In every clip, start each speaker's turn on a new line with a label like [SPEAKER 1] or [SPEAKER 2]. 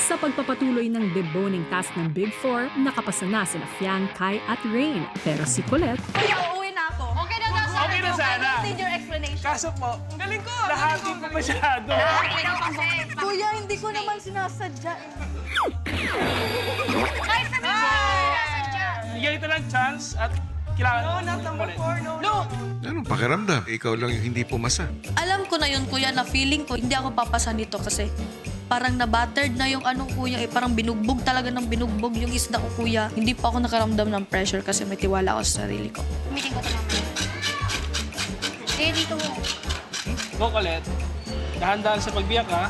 [SPEAKER 1] Sa pagpapatuloy ng deboning task ng Big Four, nakapasa na sina Fiang, Kai at Rain. Pero si Colette,
[SPEAKER 2] Kuya, uuwi na ako.
[SPEAKER 3] Okay na daw sa
[SPEAKER 4] Okay na sana.
[SPEAKER 2] I don't need your explanation.
[SPEAKER 4] Kaso po, ang galing ko. Lahati po masyado.
[SPEAKER 2] Kuya, hindi ko naman sinasadya eh.
[SPEAKER 3] Ay, sabi mo!
[SPEAKER 4] Bigyan ito ng chance at kailangan. No, not number 4, no.
[SPEAKER 5] Anong pakiramdam? Ikaw lang yung hindi pumasa.
[SPEAKER 6] Alam ko na yun, kuya, na feeling ko hindi ako papasa nito kasi parang na-battered na yung ano, kuya, eh, parang binugbog talaga ng binugbog yung isda ko, kuya. Hindi pa ako nakaramdam ng pressure kasi may tiwala ako sa sarili ko.
[SPEAKER 3] Meeting ko ito naman. Eh, dito mo.
[SPEAKER 4] Go, Colette. Dahan-dahan sa pagbiyak, ha?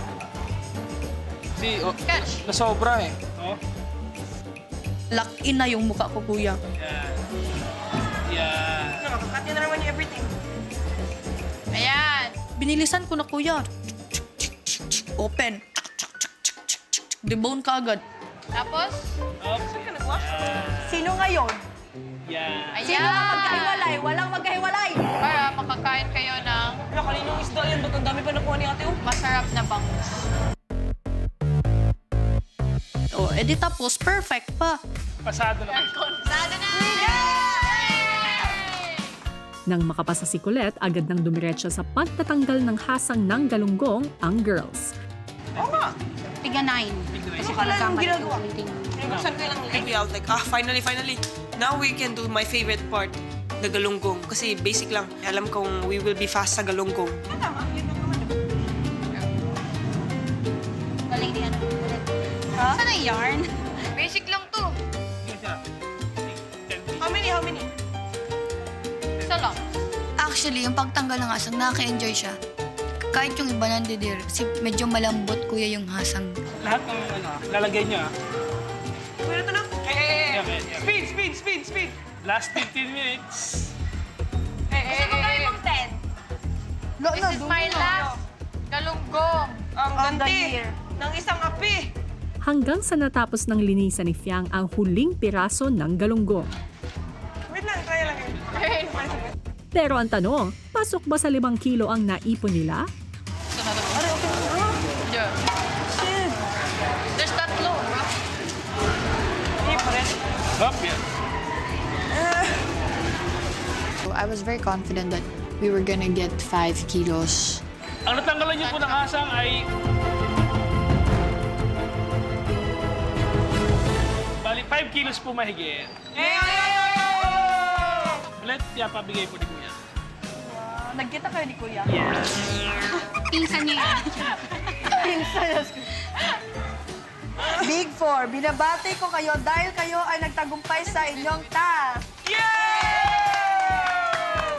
[SPEAKER 4] Si,
[SPEAKER 3] Catch.
[SPEAKER 4] nasobra eh. Oh.
[SPEAKER 6] Lock in na yung mukha ko, kuya.
[SPEAKER 4] Yan. Yan.
[SPEAKER 2] Nakakakat niya na naman yung everything.
[SPEAKER 3] Ayan.
[SPEAKER 6] Binilisan ko na, kuya. Open. Debone ka agad.
[SPEAKER 3] Tapos,
[SPEAKER 4] Oh.
[SPEAKER 2] Sino ngayon?
[SPEAKER 4] Yan.
[SPEAKER 2] Sino
[SPEAKER 3] ayan.
[SPEAKER 2] ang magkahiwalay? Walang magkahiwalay.
[SPEAKER 3] Para makakain kayo ng
[SPEAKER 2] Wala, kaninong isda yan. Ba't ang dami pa nakuha ni ate?
[SPEAKER 3] masarap na bangus.
[SPEAKER 6] O, edi tapos, perfect pa.
[SPEAKER 4] Pasado na.
[SPEAKER 3] Sada na!
[SPEAKER 1] nang makapasa si Colette, agad nang dumiretso sa pagtatanggal ng hasang ng galunggong ang girls.
[SPEAKER 3] Tiga 9.
[SPEAKER 2] Ano ka lang yung ginagawa? Pinabuksan ko lang
[SPEAKER 7] Happy out, like, finally. Now we can do my favorite part, the galunggong. Kasi basic lang, alam kong we will be fast sa galunggong.
[SPEAKER 3] Galing ni ano. Saan ang yarn? Basic lang to.
[SPEAKER 7] How many?
[SPEAKER 3] Isa lang.
[SPEAKER 8] Actually, yung pagtanggal ng hasang, nakaka-enjoy siya. Kahit yung iba nandidir, kasi medyo malambot, kuya, yung hasang.
[SPEAKER 4] Lahat ng lalagay niyo, ha?
[SPEAKER 7] Wala ito na.
[SPEAKER 4] Yan, yan, yan.
[SPEAKER 7] Speed!
[SPEAKER 4] Last 15 minutes.
[SPEAKER 3] Kasi kung gawin mong 10. This is my last galunggong.
[SPEAKER 7] Ang
[SPEAKER 2] the
[SPEAKER 7] ganti
[SPEAKER 2] year.
[SPEAKER 7] ng isang api.
[SPEAKER 1] Hanggang sa natapos ng linisan ni Fiang ang huling piraso ng galunggong.
[SPEAKER 7] Wait lang, try lang yun.
[SPEAKER 1] Pero ang tanong, pasok ba sa 5 kilo ang naipon nila?
[SPEAKER 3] Yeah. There's tatlo.
[SPEAKER 4] Hop, yan.
[SPEAKER 8] I was very confident that we were gonna get 5 kilos.
[SPEAKER 4] Ang natanggalan niyo po ng hasang ay... Bali, 5 kilos po mahigit. Ulit, pabigay po ni Kuya.
[SPEAKER 2] Nagkita kayo ni Kuya?
[SPEAKER 4] Yes.
[SPEAKER 3] Pinsan niya yan.
[SPEAKER 2] Big Four, binabati ko kayo dahil kayo ay nagtagumpay sa inyong task.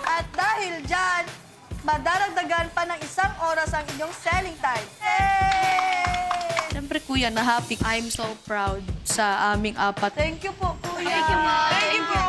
[SPEAKER 2] At dahil dyan, madaragdagan pa ng 1 oras ang inyong selling time. Yay!
[SPEAKER 6] Siyempre, kuya, na happy. I'm so proud sa aming apat.
[SPEAKER 2] Thank you po, Kuya.
[SPEAKER 3] Thank you, Mom.
[SPEAKER 2] Thank you po.